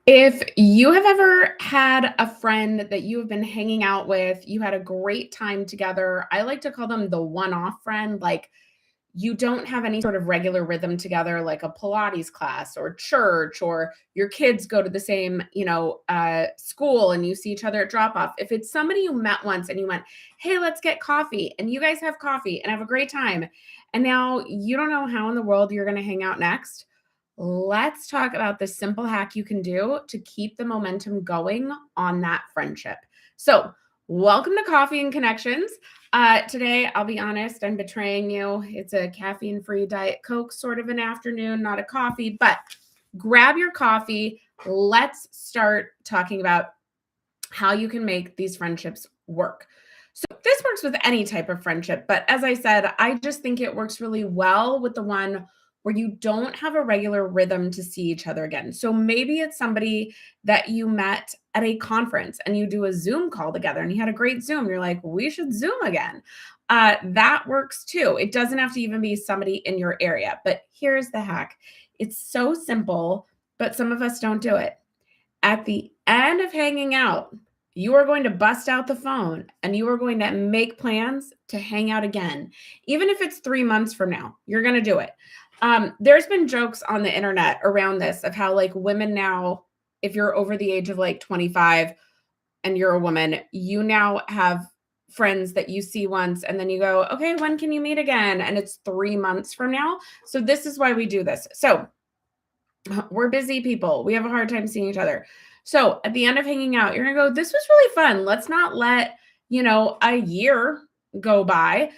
If you have ever had a friend that you have been hanging out with, you had a great time together. I like to call them the one off friend. Like you don't have any sort of regular rhythm together, like a Pilates class or church, or your kids go to the same, school and you see each other at drop off. If it's somebody you met once and you went, hey, let's get coffee, and you guys have coffee and have a great time, and now you don't know how in the world you're going to hang out next. Let's talk about the simple hack you can do to keep the momentum going on that friendship. So, welcome to Coffee and Connections. Today, I'll be honest, I'm betraying you. It's a caffeine free Diet Coke sort of an afternoon, not a coffee, but grab your coffee. Let's start talking about how you can make these friendships work. So, this works with any type of friendship, but as I said, I just think it works really well with the one where you don't have a regular rhythm to see each other again. So maybe it's somebody that you met at a conference and you do a Zoom call together and you had a great Zoom. You're like, we should Zoom again. That works too. It doesn't have to even be somebody in your area. But here's the hack, it's so simple, but some of us don't do it. At the end of hanging out, you are going to bust out the phone and you are going to make plans to hang out again. Even if it's 3 months from now, you're going to do it. There's been jokes on the internet around this of how like women now, if you're over the age of like 25 and you're a woman, you now have friends that you see once and then you go, okay, when can you meet again? And it's 3 months from now. So this is why we do this. So we're busy people. We have a hard time seeing each other. So at the end of hanging out, you're going to go, this was really fun. Let's not let, a year go by.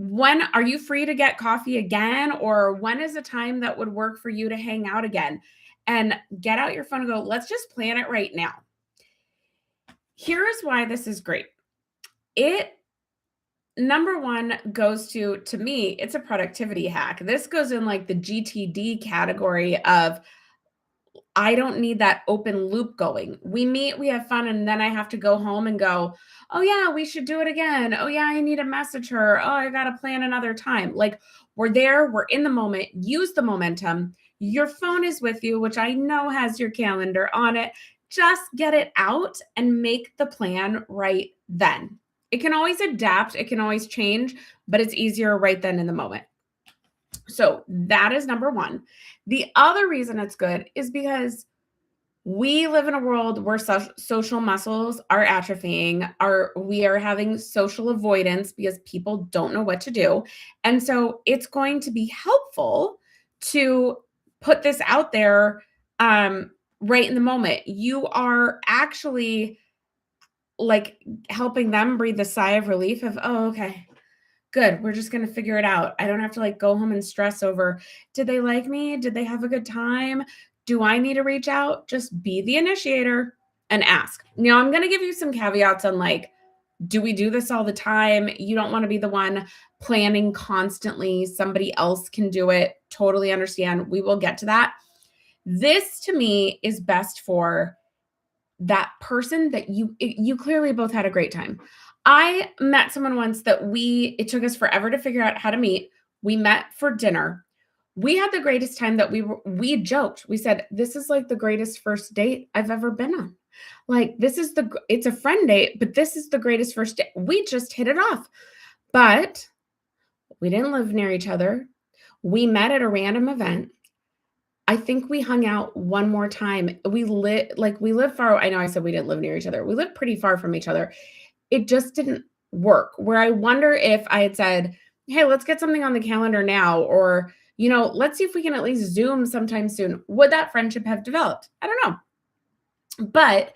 When are you free to get coffee again? Or when is a time that would work for you to hang out again? And get out your phone and go, let's just plan it right now. Here's why this is great. It number one goes to me, it's a productivity hack. This goes in like the GTD category of I don't need that open loop going. We meet, we have fun, and then I have to go home and go, oh, yeah, we should do it again. Oh, yeah, I need to message her. Oh, I got to plan another time. Like we're there, we're in the moment, use the momentum. Your phone is with you, which I know has your calendar on it. Just get it out and make the plan right then. It can always adapt, it can always change, but it's easier right then in the moment. So that is number one. The other reason it's good is because we live in a world where social muscles are atrophying, we are having social avoidance because people don't know what to do. And so it's going to be helpful to put this out there right in the moment. You are actually like helping them breathe a sigh of relief of, oh, okay, good. We're just going to figure it out. I don't have to like go home and stress over, did they like me? Did they have a good time? Do I need to reach out? Just be the initiator and ask. Now, I'm going to give you some caveats on like, do we do this all the time? You don't want to be the one planning constantly. Somebody else can do it. Totally understand. We will get to that. This to me is best for that person that you clearly both had a great time. I met someone once that it took us forever to figure out how to meet. We met for dinner. We had the greatest time that we joked. We said, this is like the greatest first date I've ever been on. Like it's a friend date, but this is the greatest first date. We just hit it off. But we didn't live near each other. We met at a random event. I think we hung out one more time. We live far. I know I said we didn't live near each other. We lived pretty far from each other. It just didn't work. Where I wonder if I had said, hey, let's get something on the calendar now, or, let's see if we can at least Zoom sometime soon. Would that friendship have developed? I don't know. But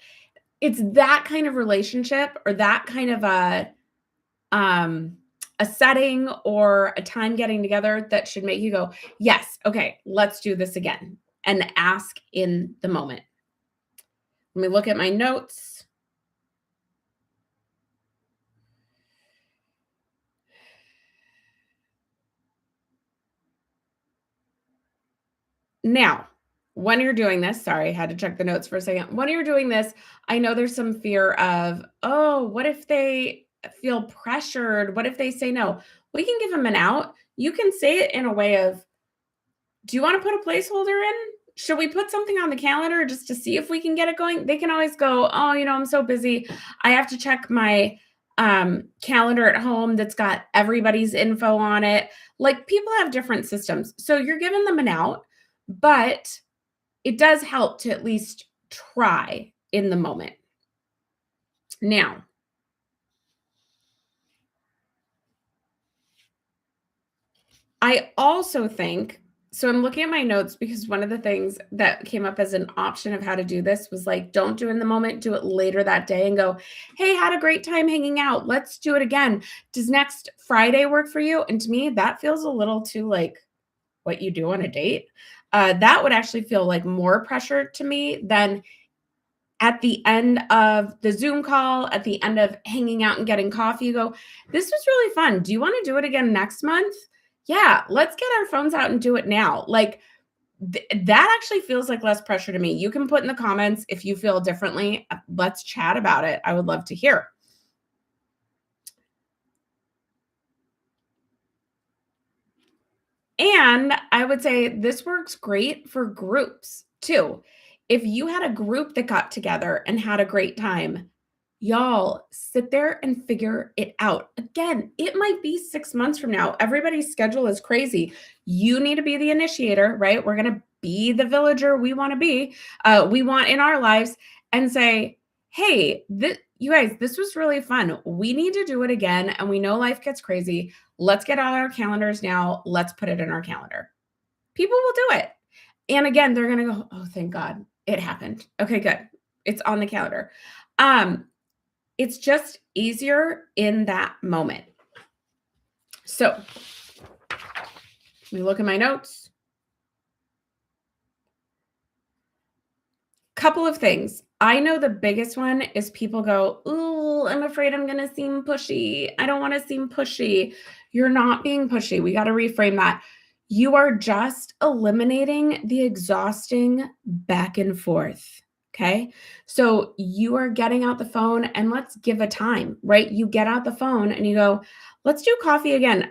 it's that kind of relationship or that kind of a setting or a time getting together that should make you go, yes, okay, let's do this again, and ask in the moment. Let me look at my notes. Now, when you're doing this, sorry, I had to check the notes for a second. When you're doing this, I know there's some fear of, oh, what if they feel pressured? What if they say no? We can give them an out. You can say it in a way of, do you want to put a placeholder in? should we put something on the calendar just to see if we can get it going? They can always go, oh, I'm so busy. I have to check my calendar at home that's got everybody's info on it. Like people have different systems. So you're giving them an out, but it does help to at least try in the moment. Now, I also think, so I'm looking at my notes because one of the things that came up as an option of how to do this was like, don't do it in the moment, do it later that day and go, hey, had a great time hanging out. Let's do it again. Does next Friday work for you? And to me, that feels a little too like what you do on a date. That would actually feel like more pressure to me than at the end of the Zoom call, at the end of hanging out and getting coffee, you go, this was really fun. Do you want to do it again next month? Yeah, let's get our phones out and do it now. Like that actually feels like less pressure to me. You can put in the comments if you feel differently. Let's chat about it. I would love to hear. And I would say this works great for groups too. If you had a group that got together and had a great time, y'all sit there and figure it out. Again, it might be 6 months from now. Everybody's schedule is crazy. You need to be the initiator, right? We're going to be the villager we want to be, we want in our lives, and say, hey, you guys, this was really fun. We need to do it again. And we know life gets crazy. Let's get out our calendars now. Let's put it in our calendar. People will do it. And again, they're going to go, oh, thank God it happened. Okay, good. It's on the calendar. It's just easier in that moment. So let me look at my notes. Couple of things. I know the biggest one is people go, ooh, I'm afraid I'm going to seem pushy. I don't want to seem pushy. You're not being pushy. We got to reframe that. You are just eliminating the exhausting back and forth. Okay. So you are getting out the phone and let's give a time, right? You get out the phone and you go, let's do coffee again.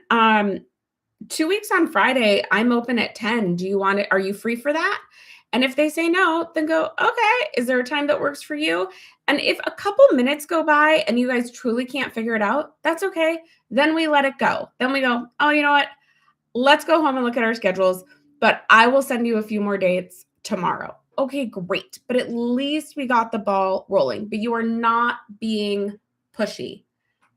2 weeks on Friday, I'm open at 10. Do you want it? Are you free for that? And if they say no, then go, okay, is there a time that works for you? And if a couple minutes go by and you guys truly can't figure it out, that's okay. Then we let it go. Then we go, oh, you know what? Let's go home and look at our schedules, but I will send you a few more dates tomorrow. Okay, great. But at least we got the ball rolling, but you are not being pushy.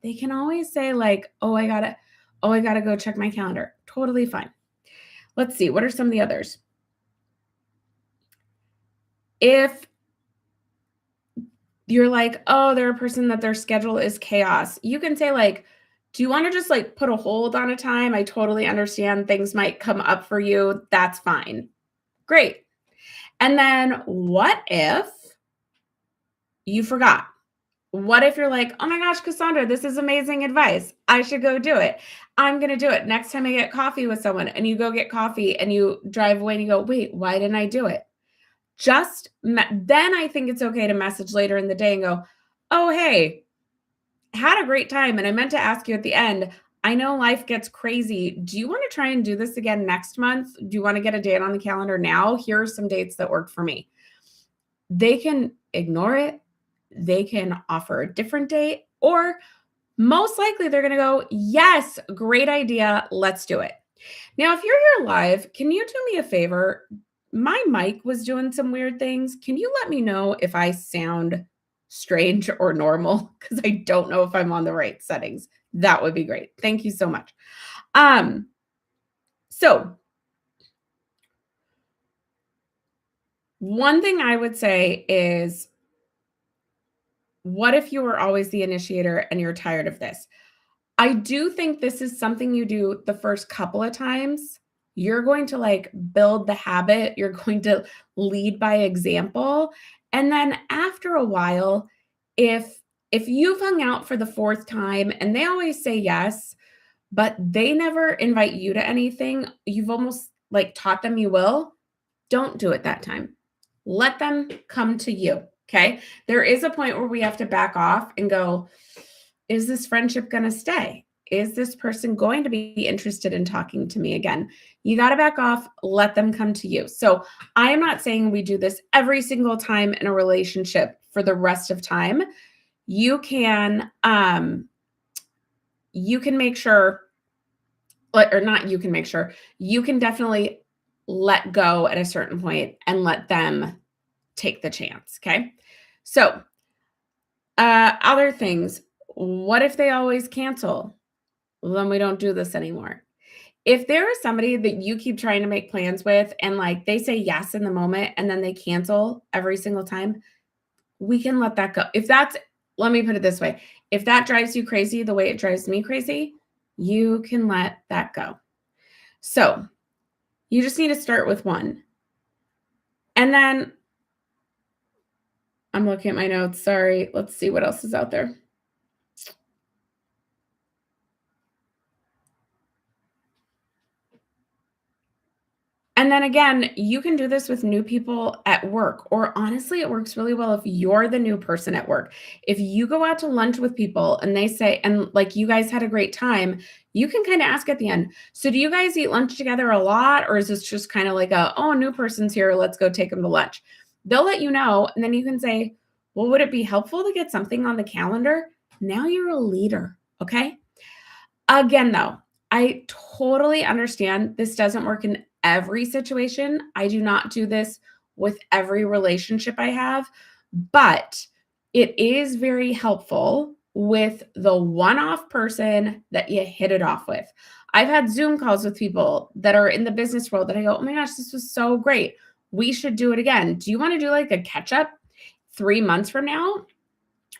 They can always say like, oh, I gotta go check my calendar. Totally fine. Let's see. What are some of the others? If you're like, oh, they're a person that their schedule is chaos, you can say like, do you want to just like put a hold on a time? I totally understand things might come up for you. That's fine. Great. And then what if you forgot? What if you're like, oh my gosh, Cassandra, this is amazing advice. I should go do it. I'm going to do it. Next time I get coffee with someone and you go get coffee and you drive away and you go, wait, why didn't I do it? Then I think it's okay to message later in the day and go, oh, hey, had a great time. And I meant to ask you at the end, I know life gets crazy. Do you want to try and do this again next month? Do you want to get a date on the calendar now? Here are some dates that work for me. They can ignore it. They can offer a different date, or most likely they're going to go, yes, great idea. Let's do it. Now, if you're here live, can you do me a favor? My mic was doing some weird things. Can you let me know if I sound strange or normal? Because I don't know if I'm on the right settings. That would be great. Thank you so much. So one thing I would say is, what if you were always the initiator and you're tired of this? I do think this is something you do the first couple of times. You're going to like build the habit. You're going to lead by example. And then after a while, if you've hung out for the fourth time and they always say yes, but they never invite you to anything, you've almost like taught them you will, don't do it that time. Let them come to you. Okay. There is a point where we have to back off and go, is this friendship going to stay? is this person going to be interested in talking to me again? You got to back off, let them come to you. So I am not saying we do this every single time in a relationship for the rest of time. You can make sure, or not, you can make sure, you can definitely let go at a certain point and let them take the chance. Okay. So other things, what if they always cancel? Well, then we don't do this anymore. If there is somebody that you keep trying to make plans with and like they say yes in the moment and then they cancel every single time, we can let that go. Let me put it this way. If that drives you crazy the way it drives me crazy, you can let that go. So you just need to start with one. And then I'm looking at my notes. Sorry. Let's see what else is out there. And then again, you can do this with new people at work, or honestly, it works really well if you're the new person at work. If you go out to lunch with people and they say, and like you guys had a great time, you can kind of ask at the end, so do you guys eat lunch together a lot? Or is this just kind of like oh, a new person's here, let's go take them to lunch? They'll let you know. And then you can say, well, would it be helpful to get something on the calendar? Now you're a leader. Okay. Again, though, I totally understand this doesn't work in every situation. I do not do this with every relationship I have, but it is very helpful with the one-off person that you hit it off with. I've had Zoom calls with people that are in the business world that I go, oh my gosh, this was so great. We should do it again. Do you want to do like a catch up 3 months from now?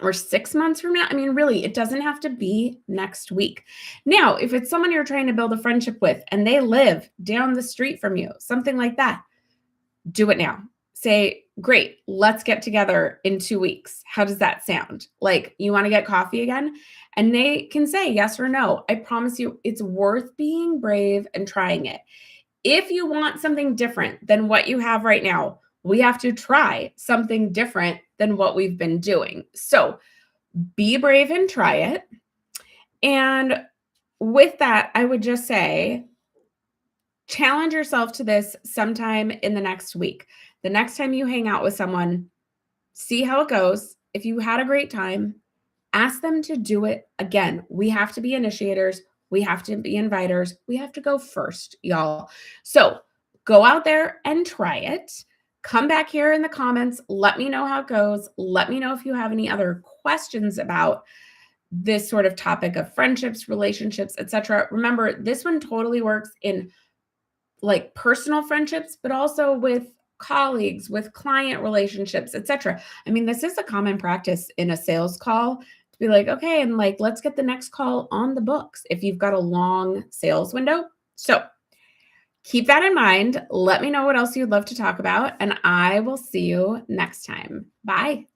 Or 6 months from now? I mean, really, it doesn't have to be next week. Now, if it's someone you're trying to build a friendship with and they live down the street from you, something like that, do it now. Say, great, let's get together in 2 weeks. How does that sound? Like, you want to get coffee again? And they can say yes or no. I promise you, it's worth being brave and trying it. If you want something different than what you have right now, we have to try something different than what we've been doing. So be brave and try it. And with that, I would just say, challenge yourself to this sometime in the next week. The next time you hang out with someone, see how it goes. If you had a great time, ask them to do it again. We have to be initiators. We have to be inviters. We have to go first, y'all. So go out there and try it. Come back here in the comments. Let me know how it goes. Let me know if you have any other questions about this sort of topic of friendships, relationships, etc. Remember, this one totally works in like personal friendships, but also with colleagues, with client relationships, etc. I mean, this is a common practice in a sales call to be like, okay, and like, let's get the next call on the books if you've got a long sales window. So keep that in mind. Let me know what else you'd love to talk about, and I will see you next time. Bye.